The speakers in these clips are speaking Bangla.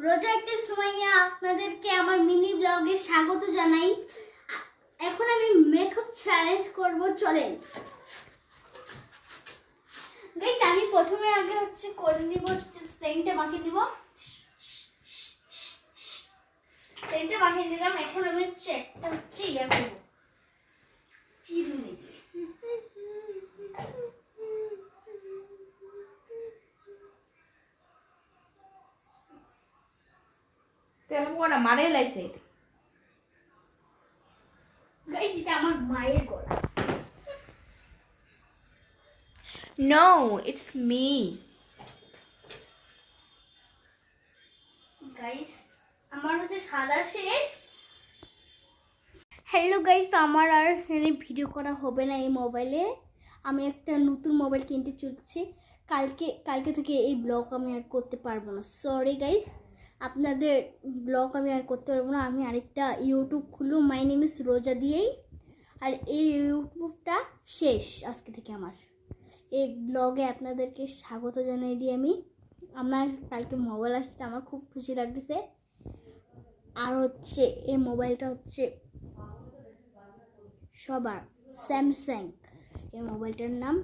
রোজা একটা সুমাইয়া আপনাদেরকে আমার মিনি ব্লগে স্বাগত জানাই। এখন আমি মেকআপ চ্যালেঞ্জ করব, চলেন গাইস। আমি প্রথমে আগে করে নিব সেন্টটা মাখিয়ে দিব, সেন্টটা মাখিয়ে দিলাম। এখন আমি একটা ইয়া করব, চিরুনি। তেমন কোনা মারে লাইছে গাইস, এটা আমার মায়ের গলা। No, it's me. গাইস, আমার সাদা শেষ। হ্যালো গাইস, আমার আর এখানে ভিডিও করা হবে না এই মোবাইলে। আমি একটা নতুন মোবাইল কিনতে চলছি। কালকে থেকে এই ব্লগ আমি আর করতে পারবো না, সরি গাইস। আপনাদের ব্লগ আমি আর করতে পারবো না। আমি আরেকটা ইউটিউব খুলবো, মাই নেম ইজ রোজা দিয়েই। আর এই ইউটিউবটা শেষ আজকে থেকে আমার। এই ব্লগে আপনাদেরকে স্বাগত জানাই দিই আমি। আমার কালকে মোবাইল আসতে আমার খুব খুশি লাগতেছে। আর এই মোবাইলটা সবার স্যামসাং। এই মোবাইলটার নাম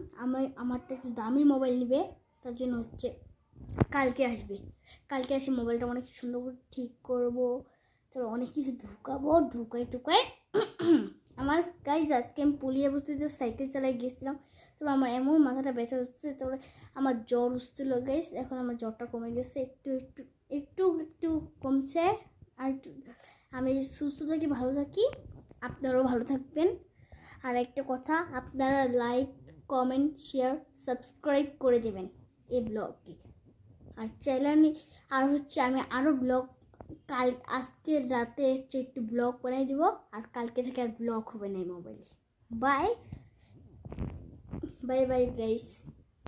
আমারটা একটু দামি মোবাইল নিবে, তার জন্য কালকে আসবে। কালকে এসে মোবাইলটা অনেক সুন্দর করে ঠিক করবো, তারপর অনেক কিছু ঢুকাই আমার গাইজ আজকে আমি পুলিয়া বস্তিতে সাইকেল চালাই গেছিলাম। তারপর আমার এমন মাথাটা ব্যথা হচ্ছে, তারপরে আমার জ্বর উঠছিল গাইজ। এখন আমার জ্বরটা কমে গেছে, একটু একটু একটু একটু কমছে। আর একটু আমি সুস্থ থাকি, ভালো থাকি, আপনারাও ভালো থাকবেন। আর একটা কথা, আপনারা লাইক, কমেন্ট, শেয়ার, সাবস্ক্রাইব করে দেবেন এই ব্লগকে। আর চ্যানেল আর আমি আরও ব্লগ আজকে রাতে একটু ব্লগ বানাই দিব। আর কালকে থেকে আর ব্লগ হবে না এই মোবাইলে। Bye bye bye guys.